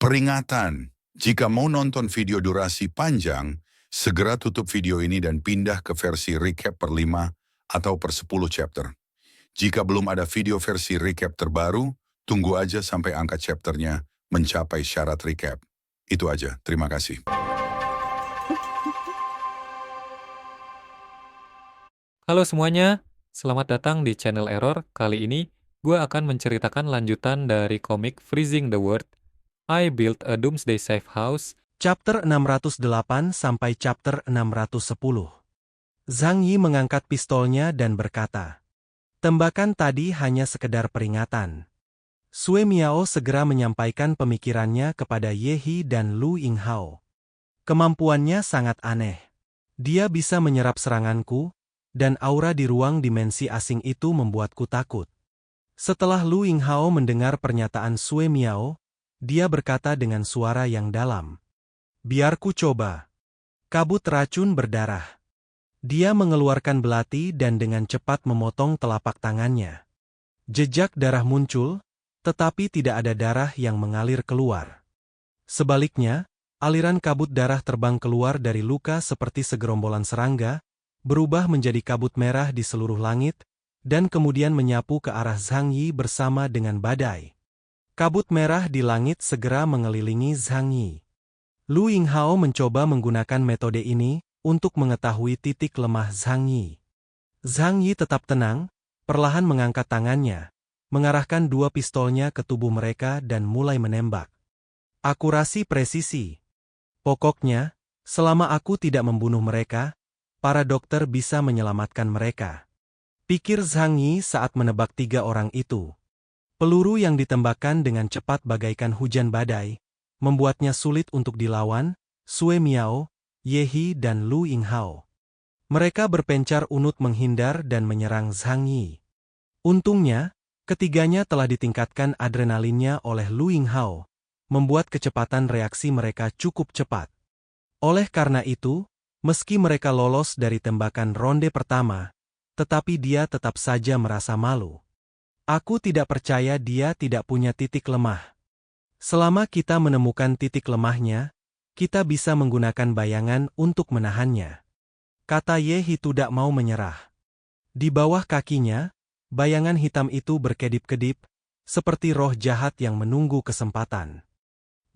Peringatan, jika mau nonton video durasi panjang, segera tutup video ini dan pindah ke versi recap per 5 atau per 10 chapter. Jika belum ada video versi recap terbaru, tunggu aja sampai angka chapternya mencapai syarat recap. Itu aja, terima kasih. Halo semuanya, selamat datang di channel Error. Kali ini, gue akan menceritakan lanjutan dari komik Freezing the World, I Built a Doomsday Safe House, Chapter 608 sampai chapter 610. Zhang Yi mengangkat pistolnya dan berkata, "Tembakan tadi hanya sekedar peringatan." Sue Miao segera menyampaikan pemikirannya kepada Ye He dan Lu Yinghao. Kemampuannya sangat aneh. Dia bisa menyerap seranganku, dan aura di ruang dimensi asing itu membuatku takut. Setelah Lu Yinghao mendengar pernyataan Sue Miao, dia berkata dengan suara yang dalam, "Biar ku coba." Kabut racun berdarah. Dia mengeluarkan belati dan dengan cepat memotong telapak tangannya. Jejak darah muncul, tetapi tidak ada darah yang mengalir keluar. Sebaliknya, aliran kabut darah terbang keluar dari luka seperti segerombolan serangga, berubah menjadi kabut merah di seluruh langit, dan kemudian menyapu ke arah Zhang Yi bersama dengan badai. Kabut merah di langit segera mengelilingi Zhang Yi. Lu Yinghao mencoba menggunakan metode ini untuk mengetahui titik lemah Zhang Yi. Zhang Yi tetap tenang, perlahan mengangkat tangannya, mengarahkan dua pistolnya ke tubuh mereka dan mulai menembak. Akurasi presisi. Pokoknya, selama aku tidak membunuh mereka, para dokter bisa menyelamatkan mereka. Pikir Zhang Yi saat menebak tiga orang itu. Peluru yang ditembakkan dengan cepat bagaikan hujan badai, membuatnya sulit untuk dilawan. Sue Miao, Ye He dan Lu Yinghao. Mereka berpencar unut menghindar dan menyerang Zhang Yi. Untungnya, ketiganya telah ditingkatkan adrenalinnya oleh Lu Yinghao, membuat kecepatan reaksi mereka cukup cepat. Oleh karena itu, meski mereka lolos dari tembakan ronde pertama, tetapi dia tetap saja merasa malu. Aku tidak percaya dia tidak punya titik lemah. Selama kita menemukan titik lemahnya, kita bisa menggunakan bayangan untuk menahannya. Kata Ye He tidak mau menyerah. Di bawah kakinya, bayangan hitam itu berkedip-kedip, seperti roh jahat yang menunggu kesempatan.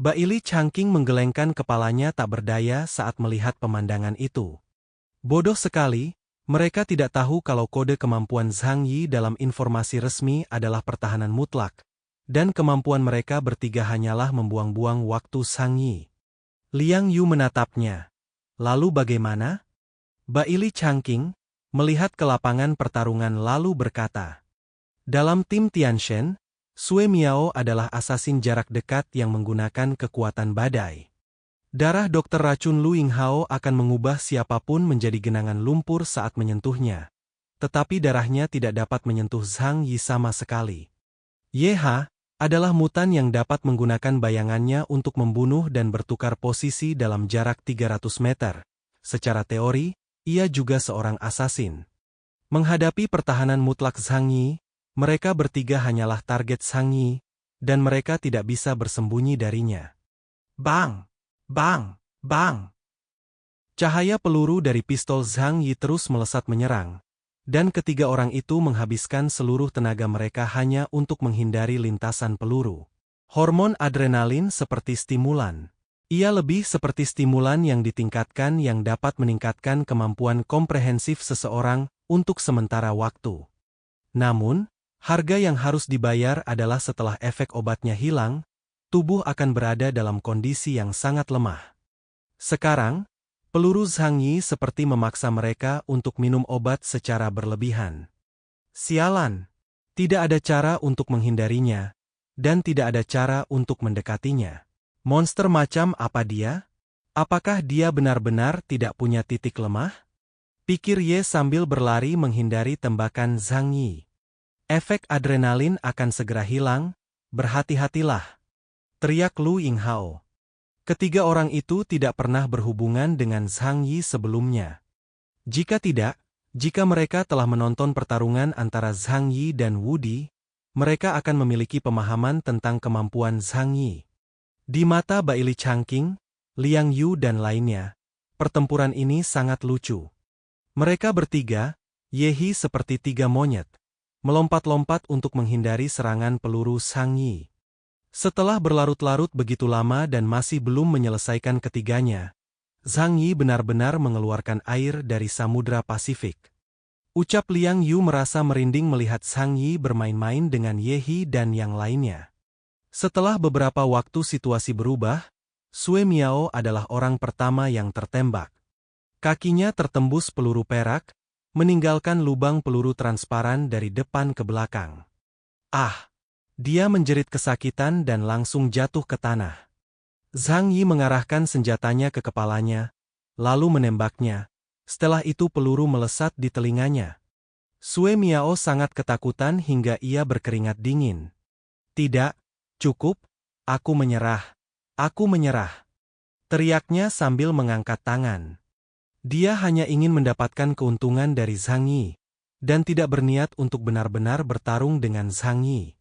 Baili Changqing menggelengkan kepalanya tak berdaya saat melihat pemandangan itu. Bodoh sekali, mereka tidak tahu kalau kode kemampuan Zhang Yi dalam informasi resmi adalah pertahanan mutlak, dan kemampuan mereka bertiga hanyalah membuang-buang waktu Zhang Yi. Liang Yu menatapnya. Lalu bagaimana? Baili Changqing, melihat ke lapangan pertarungan lalu berkata, "Dalam tim Tianshen, Sue Miao adalah asasin jarak dekat yang menggunakan kekuatan badai. Darah dokter racun Lu Yinghao akan mengubah siapapun menjadi genangan lumpur saat menyentuhnya. Tetapi darahnya tidak dapat menyentuh Zhang Yi sama sekali. Ye He adalah mutan yang dapat menggunakan bayangannya untuk membunuh dan bertukar posisi dalam jarak 300 meter. Secara teori, ia juga seorang asasin. Menghadapi pertahanan mutlak Zhang Yi, mereka bertiga hanyalah target Zhang Yi, dan mereka tidak bisa bersembunyi darinya." Bang! Bang! Bang! Cahaya peluru dari pistol Zhang Yi terus melesat menyerang, dan ketiga orang itu menghabiskan seluruh tenaga mereka hanya untuk menghindari lintasan peluru. Hormon adrenalin seperti stimulan. Ia lebih seperti stimulan yang ditingkatkan yang dapat meningkatkan kemampuan komprehensif seseorang untuk sementara waktu. Namun, harga yang harus dibayar adalah setelah efek obatnya hilang, tubuh akan berada dalam kondisi yang sangat lemah. Sekarang, peluru Zhang Yi seperti memaksa mereka untuk minum obat secara berlebihan. Sialan! Tidak ada cara untuk menghindarinya, dan tidak ada cara untuk mendekatinya. Monster macam apa dia? Apakah dia benar-benar tidak punya titik lemah? Pikir Ye sambil berlari menghindari tembakan Zhang Yi. Efek adrenalin akan segera hilang, berhati-hatilah. Teriak Lu Yinghao. Ketiga orang itu tidak pernah berhubungan dengan Zhang Yi sebelumnya. Jika mereka telah menonton pertarungan antara Zhang Yi dan Wu Di, mereka akan memiliki pemahaman tentang kemampuan Zhang Yi. Di mata Baili Changqing, Liang Yu dan lainnya, pertempuran ini sangat lucu. Mereka bertiga, Yehi seperti tiga monyet, melompat-lompat untuk menghindari serangan peluru Zhang Yi. Setelah berlarut-larut begitu lama dan masih belum menyelesaikan ketiganya, Zhang Yi benar-benar mengeluarkan air dari Samudra Pasifik. Ucap Liang Yu merasa merinding melihat Zhang Yi bermain-main dengan Yehi dan yang lainnya. Setelah beberapa waktu situasi berubah, Sue Miao adalah orang pertama yang tertembak. Kakinya tertembus peluru perak, meninggalkan lubang peluru transparan dari depan ke belakang. Ah! Dia menjerit kesakitan dan langsung jatuh ke tanah. Zhang Yi mengarahkan senjatanya ke kepalanya, lalu menembaknya. Setelah itu peluru melesat di telinganya. Sue Miao sangat ketakutan hingga ia berkeringat dingin. Tidak, cukup, aku menyerah. Aku menyerah. Teriaknya sambil mengangkat tangan. Dia hanya ingin mendapatkan keuntungan dari Zhang Yi, dan tidak berniat untuk benar-benar bertarung dengan Zhang Yi.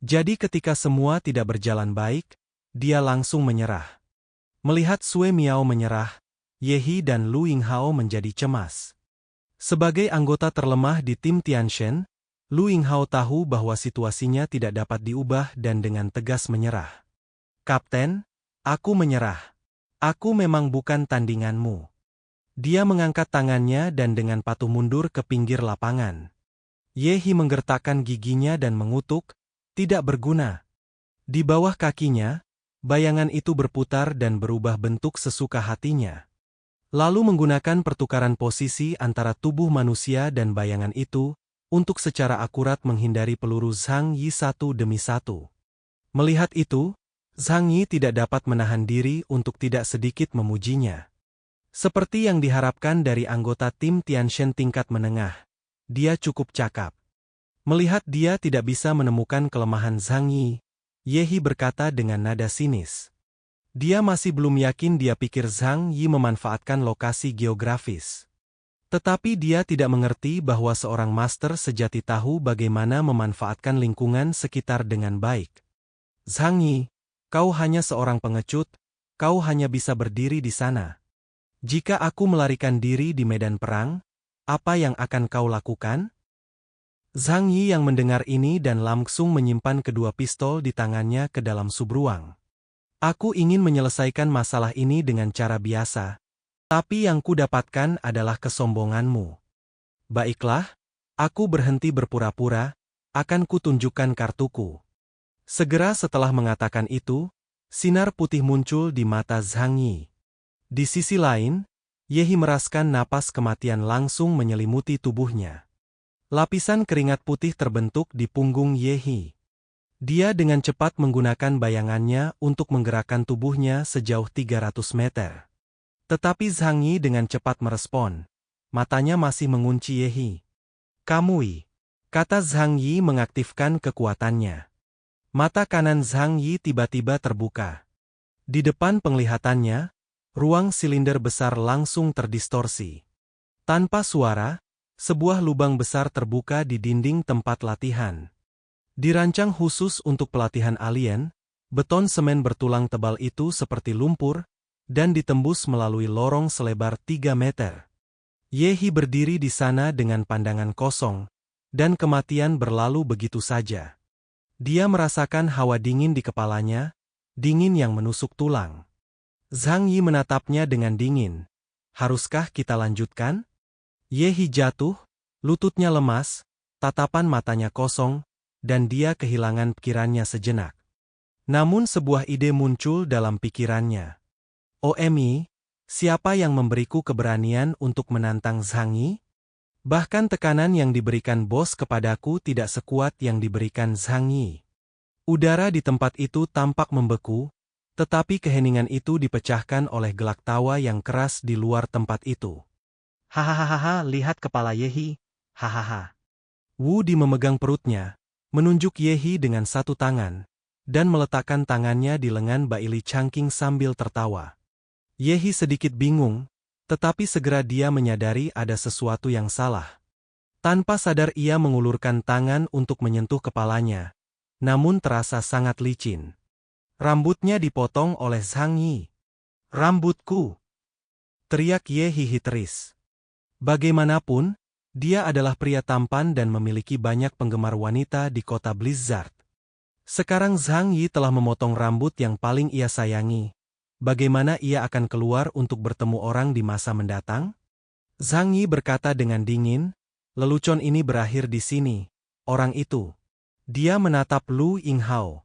Jadi ketika semua tidak berjalan baik, dia langsung menyerah. Melihat Sue Miao menyerah, Yehi dan Lu Yinghao menjadi cemas. Sebagai anggota terlemah di tim Tianshan, Lu Yinghao tahu bahwa situasinya tidak dapat diubah dan dengan tegas menyerah. Kapten, aku menyerah. Aku memang bukan tandinganmu. Dia mengangkat tangannya dan dengan patuh mundur ke pinggir lapangan. Yehi menggertakkan giginya dan mengutuk, tidak berguna. Di bawah kakinya, bayangan itu berputar dan berubah bentuk sesuka hatinya. Lalu menggunakan pertukaran posisi antara tubuh manusia dan bayangan itu, untuk secara akurat menghindari peluru Zhang Yi satu demi satu. Melihat itu, Zhang Yi tidak dapat menahan diri untuk tidak sedikit memujinya. Seperti yang diharapkan dari anggota tim Tianshan tingkat menengah, dia cukup cakap. Melihat dia tidak bisa menemukan kelemahan Zhang Yi, Yehi berkata dengan nada sinis. Dia masih belum yakin dia pikir Zhang Yi memanfaatkan lokasi geografis. Tetapi dia tidak mengerti bahwa seorang master sejati tahu bagaimana memanfaatkan lingkungan sekitar dengan baik. Zhang Yi, kau hanya seorang pengecut, kau hanya bisa berdiri di sana. Jika aku melarikan diri di medan perang, apa yang akan kau lakukan? Zhang Yi yang mendengar ini dan langsung menyimpan kedua pistol di tangannya ke dalam subruang. Aku ingin menyelesaikan masalah ini dengan cara biasa, tapi yang kudapatkan adalah kesombonganmu. Baiklah, aku berhenti berpura-pura, akan kutunjukkan kartuku. Segera setelah mengatakan itu, sinar putih muncul di mata Zhang Yi. Di sisi lain, Yehi meraskan napas kematian langsung menyelimuti tubuhnya. Lapisan keringat putih terbentuk di punggung Yehi. Dia dengan cepat menggunakan bayangannya untuk menggerakkan tubuhnya sejauh 300 meter. Tetapi Zhang Yi dengan cepat merespon. Matanya masih mengunci Yehi. Kamui, kata Zhang Yi mengaktifkan kekuatannya. Mata kanan Zhang Yi tiba-tiba terbuka. Di depan penglihatannya, ruang silinder besar langsung terdistorsi. Tanpa suara, sebuah lubang besar terbuka di dinding tempat latihan. Dirancang khusus untuk pelatihan alien, beton semen bertulang tebal itu seperti lumpur, dan ditembus melalui lorong selebar 3 meter. Yehi berdiri di sana dengan pandangan kosong, dan kematian berlalu begitu saja. Dia merasakan hawa dingin di kepalanya, dingin yang menusuk tulang. Zhang Yi menatapnya dengan dingin. Haruskah kita lanjutkan? Yehi jatuh, lututnya lemas, tatapan matanya kosong, dan dia kehilangan pikirannya sejenak. Namun sebuah ide muncul dalam pikirannya. OMI, siapa yang memberiku keberanian untuk menantang Zhang Yi? Bahkan tekanan yang diberikan bos kepadaku tidak sekuat yang diberikan Zhang Yi. Udara di tempat itu tampak membeku, tetapi keheningan itu dipecahkan oleh gelak tawa yang keras di luar tempat itu. Hahaha, lihat kepala Yehi, hahaha. Wu Di memegang perutnya, menunjuk Yehi dengan satu tangan, dan meletakkan tangannya di lengan Baili Changqing sambil tertawa. Yehi sedikit bingung, tetapi segera dia menyadari ada sesuatu yang salah. Tanpa sadar ia mengulurkan tangan untuk menyentuh kepalanya, namun terasa sangat licin. Rambutnya dipotong oleh Zhang Yi. Rambutku! Teriak Ye histeris. Bagaimanapun, dia adalah pria tampan dan memiliki banyak penggemar wanita di kota Blizzard. Sekarang Zhang Yi telah memotong rambut yang paling ia sayangi. Bagaimana ia akan keluar untuk bertemu orang di masa mendatang? Zhang Yi berkata dengan dingin, lelucon ini berakhir di sini. Orang itu. Dia menatap Lu Yinghao.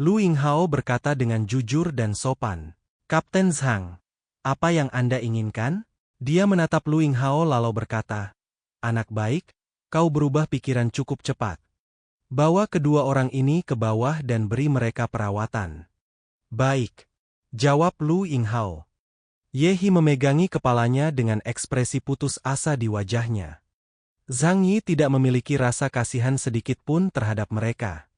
Lu Yinghao berkata dengan jujur dan sopan. Kapten Zhang, apa yang Anda inginkan? Dia menatap Lu Yinghao lalu berkata, anak baik, kau berubah pikiran cukup cepat. Bawa kedua orang ini ke bawah dan beri mereka perawatan. Baik, jawab Lu Yinghao. Ye Hi memegangi kepalanya dengan ekspresi putus asa di wajahnya. Zhang Yi tidak memiliki rasa kasihan sedikit pun terhadap mereka.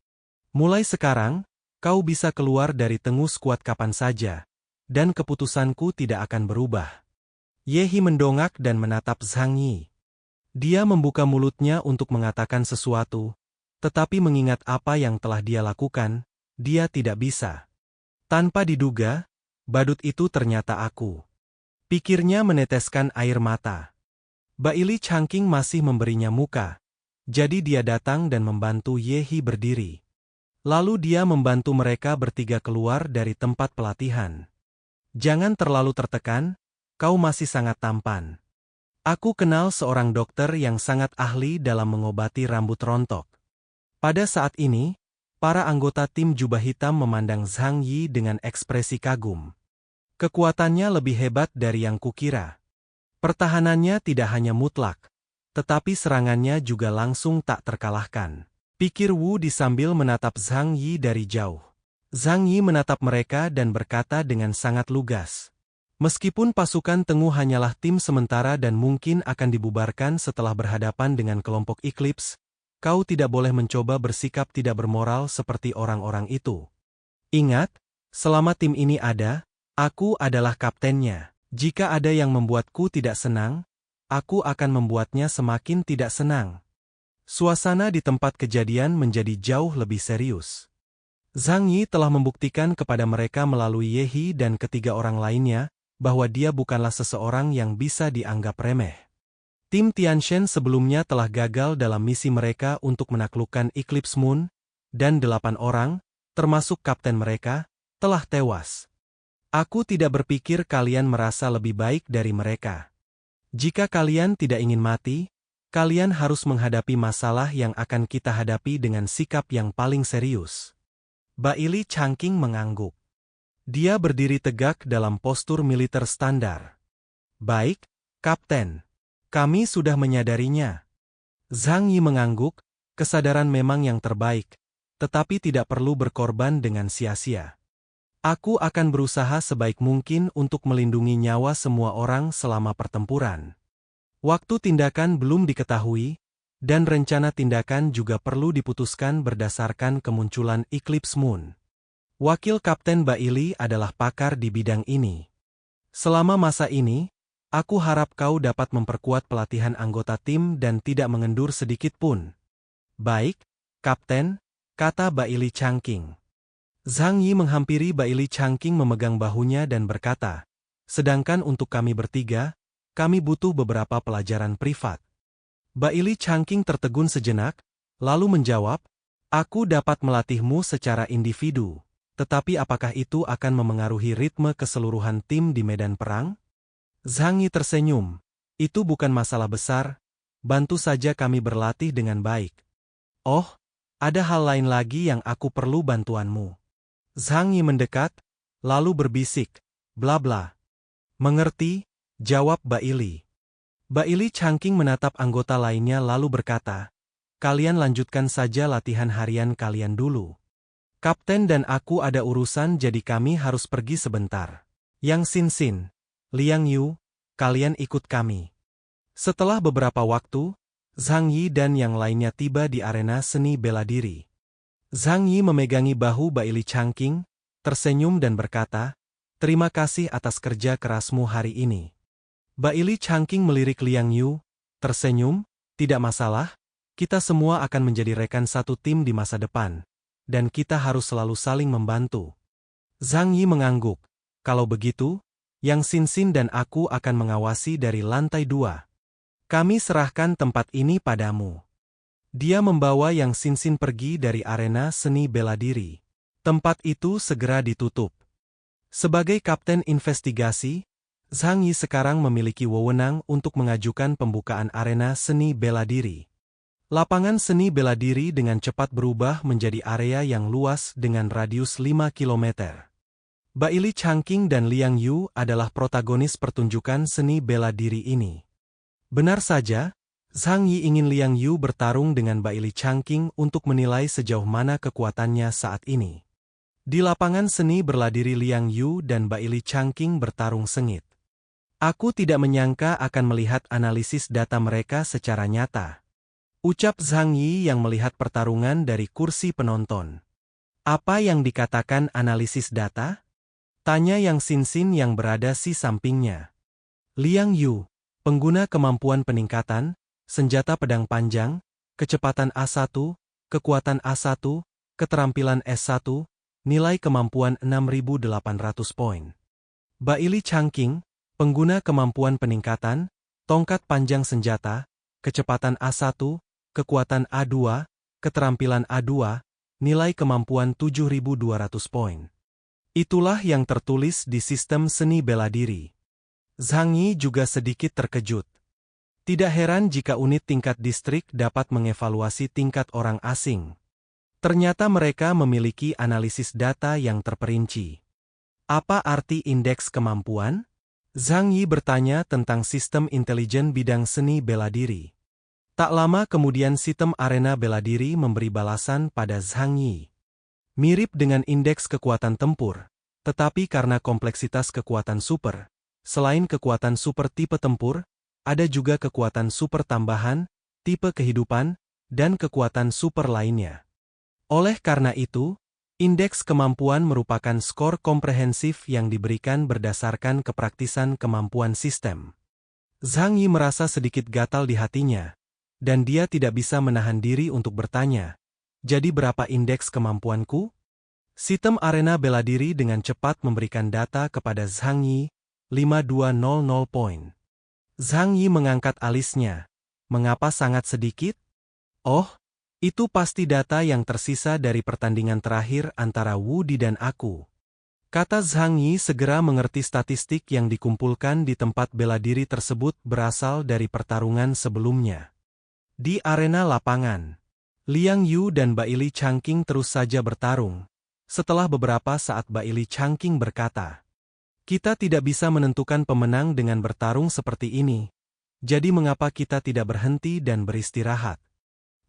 Mulai sekarang, kau bisa keluar dari Tengu Squad kapan saja, dan keputusanku tidak akan berubah. Ye Hi mendongak dan menatap Zhang Yi. Dia membuka mulutnya untuk mengatakan sesuatu, tetapi mengingat apa yang telah dia lakukan, dia tidak bisa. Tanpa diduga, badut itu ternyata aku. Pikirnya meneteskan air mata. Baili Changqing masih memberinya muka, jadi dia datang dan membantu Ye Hi berdiri. Lalu dia membantu mereka bertiga keluar dari tempat pelatihan. Jangan terlalu tertekan, kau masih sangat tampan. Aku kenal seorang dokter yang sangat ahli dalam mengobati rambut rontok. Pada saat ini, para anggota tim jubah hitam memandang Zhang Yi dengan ekspresi kagum. Kekuatannya lebih hebat dari yang kukira. Pertahanannya tidak hanya mutlak, tetapi serangannya juga langsung tak terkalahkan. Pikir Wu Di sambil menatap Zhang Yi dari jauh. Zhang Yi menatap mereka dan berkata dengan sangat lugas. Meskipun pasukan Tengu hanyalah tim sementara dan mungkin akan dibubarkan setelah berhadapan dengan kelompok Eclipse, kau tidak boleh mencoba bersikap tidak bermoral seperti orang-orang itu. Ingat, selama tim ini ada, aku adalah kaptennya. Jika ada yang membuatku tidak senang, aku akan membuatnya semakin tidak senang. Suasana di tempat kejadian menjadi jauh lebih serius. Zhang Yi telah membuktikan kepada mereka melalui Ye Hi dan ketiga orang lainnya, bahwa dia bukanlah seseorang yang bisa dianggap remeh. Tim Tianshan sebelumnya telah gagal dalam misi mereka untuk menaklukkan Eclipse Moon, dan 8 orang, termasuk kapten mereka, telah tewas. Aku tidak berpikir kalian merasa lebih baik dari mereka. Jika kalian tidak ingin mati, kalian harus menghadapi masalah yang akan kita hadapi dengan sikap yang paling serius. Baili Changqing mengangguk. Dia berdiri tegak dalam postur militer standar. Baik, Kapten. Kami sudah menyadarinya. Zhang Yi mengangguk, kesadaran memang yang terbaik, tetapi tidak perlu berkorban dengan sia-sia. Aku akan berusaha sebaik mungkin untuk melindungi nyawa semua orang selama pertempuran. Waktu tindakan belum diketahui, dan rencana tindakan juga perlu diputuskan berdasarkan kemunculan Eclipse Moon. Wakil Kapten Baili adalah pakar di bidang ini. Selama masa ini, aku harap kau dapat memperkuat pelatihan anggota tim dan tidak mengendur sedikit pun. Baik, Kapten, kata Baili Changqing. Zhang Yi menghampiri Baili Changqing memegang bahunya dan berkata, sedangkan untuk kami bertiga, kami butuh beberapa pelajaran privat. Baili Changqing tertegun sejenak, lalu menjawab, aku dapat melatihmu secara individu, tetapi apakah itu akan memengaruhi ritme keseluruhan tim di medan perang? Zhang Yi tersenyum, itu bukan masalah besar, bantu saja kami berlatih dengan baik. Oh, ada hal lain lagi yang aku perlu bantuanmu. Zhang Yi mendekat, lalu berbisik, bla bla. Mengerti? Jawab Baili. Baili Changqing menatap anggota lainnya lalu berkata, kalian lanjutkan saja latihan harian kalian dulu. Kapten dan aku ada urusan jadi kami harus pergi sebentar. Yang Xin, Liang Yu, kalian ikut kami. Setelah beberapa waktu, Zhang Yi dan yang lainnya tiba di arena seni bela diri. Zhang Yi memegangi bahu Baili Changqing, tersenyum dan berkata, terima kasih atas kerja kerasmu hari ini. Baili Changqing melirik Liang Yu, tersenyum, tidak masalah, kita semua akan menjadi rekan satu tim di masa depan, dan kita harus selalu saling membantu. Zhang Yi mengangguk. Kalau begitu, Yang Xinxin dan aku akan mengawasi dari lantai 2. Kami serahkan tempat ini padamu. Dia membawa Yang Xinxin pergi dari arena seni bela diri. Tempat itu segera ditutup. Sebagai kapten investigasi, Zhang Yi sekarang memiliki wewenang untuk mengajukan pembukaan arena seni bela diri. Lapangan seni bela diri dengan cepat berubah menjadi area yang luas dengan radius 5 km. Baili Changqing dan Liang Yu adalah protagonis pertunjukan seni bela diri ini. Benar saja, Zhang Yi ingin Liang Yu bertarung dengan Baili Changqing untuk menilai sejauh mana kekuatannya saat ini. Di lapangan seni bela diri Liang Yu dan Baili Changqing bertarung sengit. Aku tidak menyangka akan melihat analisis data mereka secara nyata. Ucap Zhang Yi yang melihat pertarungan dari kursi penonton. Apa yang dikatakan analisis data? Tanya Yang Xinxin yang berada di sampingnya. Liang Yu, pengguna kemampuan peningkatan, senjata pedang panjang, kecepatan A1, kekuatan A1, keterampilan S1, nilai kemampuan 6.800 poin. Baili Changqing, pengguna kemampuan peningkatan, tongkat panjang senjata, kecepatan A1, kekuatan A2, keterampilan A2, nilai kemampuan 7.200 poin. Itulah yang tertulis di sistem seni bela diri. Zhang Yi juga sedikit terkejut. Tidak heran jika unit tingkat distrik dapat mengevaluasi tingkat orang asing. Ternyata mereka memiliki analisis data yang terperinci. Apa arti indeks kemampuan? Zhang Yi bertanya tentang sistem intelijen bidang seni bela diri. Tak lama kemudian sistem arena bela diri memberi balasan pada Zhang Yi. Mirip dengan indeks kekuatan tempur, tetapi karena kompleksitas kekuatan super, selain kekuatan super tipe tempur, ada juga kekuatan super tambahan, tipe kehidupan, dan kekuatan super lainnya. Oleh karena itu, indeks kemampuan merupakan skor komprehensif yang diberikan berdasarkan kepraktisan kemampuan sistem. Zhang Yi merasa sedikit gatal di hatinya, dan dia tidak bisa menahan diri untuk bertanya, jadi berapa indeks kemampuanku? Sistem arena bela diri dengan cepat memberikan data kepada Zhang Yi, 5200 poin. Zhang Yi mengangkat alisnya. Mengapa sangat sedikit? Oh, itu pasti data yang tersisa dari pertandingan terakhir antara Wu Di dan aku. Kata Zhang Yi segera mengerti statistik yang dikumpulkan di tempat bela diri tersebut berasal dari pertarungan sebelumnya. Di arena lapangan, Liang Yu dan Baili Changqing terus saja bertarung. Setelah beberapa saat Baili Changqing berkata, "Kita tidak bisa menentukan pemenang dengan bertarung seperti ini. Jadi mengapa kita tidak berhenti dan beristirahat?"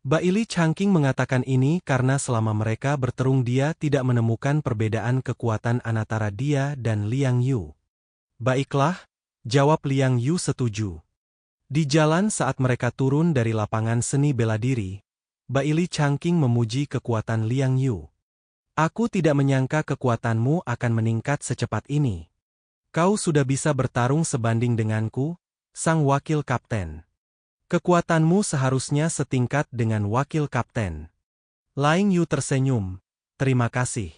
Baili Changqing mengatakan ini karena selama mereka bertarung dia tidak menemukan perbedaan kekuatan antara dia dan Liang Yu. "Baiklah," jawab Liang Yu setuju. Di jalan saat mereka turun dari lapangan seni bela diri, Baili Changqing memuji kekuatan Liang Yu. "Aku tidak menyangka kekuatanmu akan meningkat secepat ini. Kau sudah bisa bertarung sebanding denganku, sang wakil kapten. Kekuatanmu seharusnya setingkat dengan wakil kapten." Liang Yu tersenyum, "Terima kasih.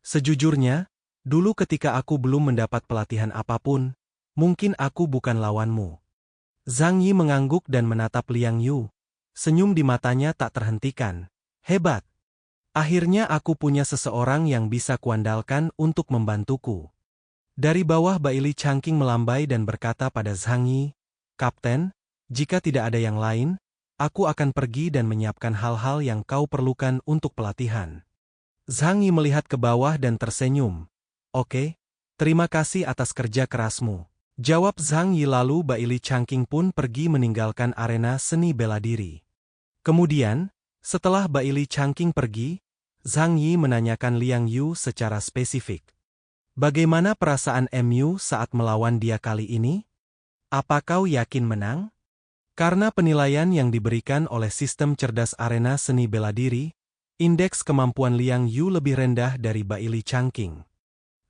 Sejujurnya, dulu ketika aku belum mendapat pelatihan apapun, mungkin aku bukan lawanmu." Zhang Yi mengangguk dan menatap Liang Yu. Senyum di matanya tak terhentikan. "Hebat. Akhirnya aku punya seseorang yang bisa kuandalkan untuk membantuku." Dari bawah Baili Changqing melambai dan berkata pada Zhang Yi, "Kapten, jika tidak ada yang lain, aku akan pergi dan menyiapkan hal-hal yang kau perlukan untuk pelatihan." Zhang Yi melihat ke bawah dan tersenyum. "Oke, terima kasih atas kerja kerasmu," jawab Zhang Yi lalu Baili Changqing pun pergi meninggalkan arena seni bela diri. Kemudian, setelah Baili Changqing pergi, Zhang Yi menanyakan Liang Yu secara spesifik. "Bagaimana perasaan MU saat melawan dia kali ini? Apa kau yakin menang?" Karena penilaian yang diberikan oleh sistem cerdas arena seni bela diri, indeks kemampuan Liang Yu lebih rendah dari Baili Changqing.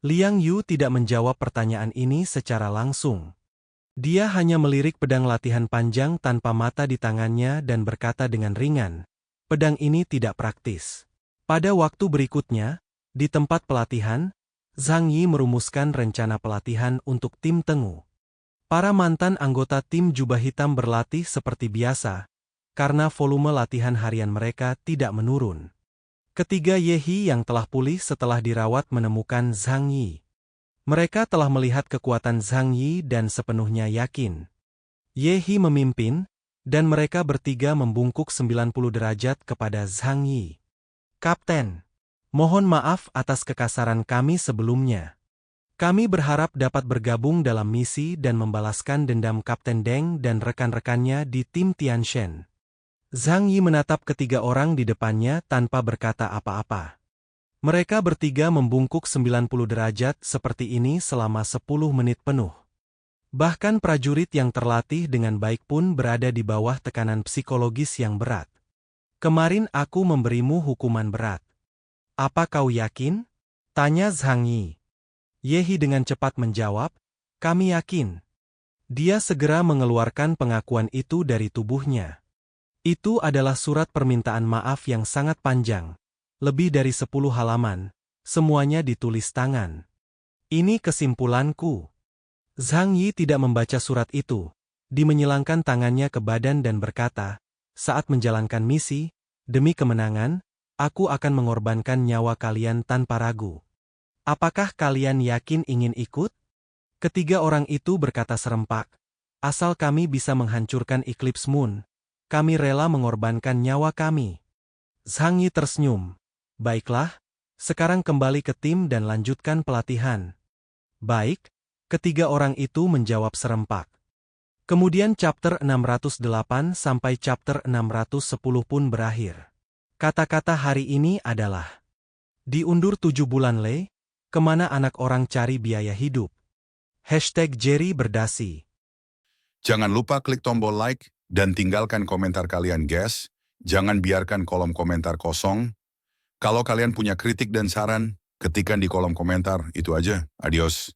Liang Yu tidak menjawab pertanyaan ini secara langsung. Dia hanya melirik pedang latihan panjang tanpa mata di tangannya dan berkata dengan ringan, "Pedang ini tidak praktis." Pada waktu berikutnya, di tempat pelatihan, Zhang Yi merumuskan rencana pelatihan untuk tim Tengu. Para mantan anggota tim Jubah Hitam berlatih seperti biasa, karena volume latihan harian mereka tidak menurun. Ketiga Yehi yang telah pulih setelah dirawat menemukan Zhang Yi. Mereka telah melihat kekuatan Zhang Yi dan sepenuhnya yakin. Yehi memimpin, dan mereka bertiga membungkuk 90 derajat kepada Zhang Yi. Kapten, mohon maaf atas kekasaran kami sebelumnya. Kami berharap dapat bergabung dalam misi dan membalaskan dendam Kapten Deng dan rekan-rekannya di tim Tianshan. Zhang Yi menatap ketiga orang di depannya tanpa berkata apa-apa. Mereka bertiga membungkuk 90 derajat seperti ini selama 10 menit penuh. Bahkan prajurit yang terlatih dengan baik pun berada di bawah tekanan psikologis yang berat. Kemarin aku memberimu hukuman berat. Apa kau yakin? Tanya Zhang Yi. Yehi dengan cepat menjawab, kami yakin. Dia segera mengeluarkan pengakuan itu dari tubuhnya. Itu adalah surat permintaan maaf yang sangat panjang, lebih dari 10 halaman, semuanya ditulis tangan. Ini kesimpulanku. Zhang Yi tidak membaca surat itu. Dia menyilangkan tangannya ke badan dan berkata, saat menjalankan misi, demi kemenangan, aku akan mengorbankan nyawa kalian tanpa ragu. Apakah kalian yakin ingin ikut? Ketiga orang itu berkata serempak, asal kami bisa menghancurkan Eclipse Moon, kami rela mengorbankan nyawa kami. Zhang Yi tersenyum. Baiklah, sekarang kembali ke tim dan lanjutkan pelatihan. Baik, ketiga orang itu menjawab serempak. Kemudian chapter 608 sampai chapter 610 pun berakhir. Kata-kata hari ini adalah diundur 7 bulan kemana anak orang cari biaya hidup. #Jerry Berdasi. Jangan lupa klik tombol like dan tinggalkan komentar kalian guys. Jangan biarkan kolom komentar kosong. Kalau kalian punya kritik dan saran, ketikkan di kolom komentar. Itu aja. Adios.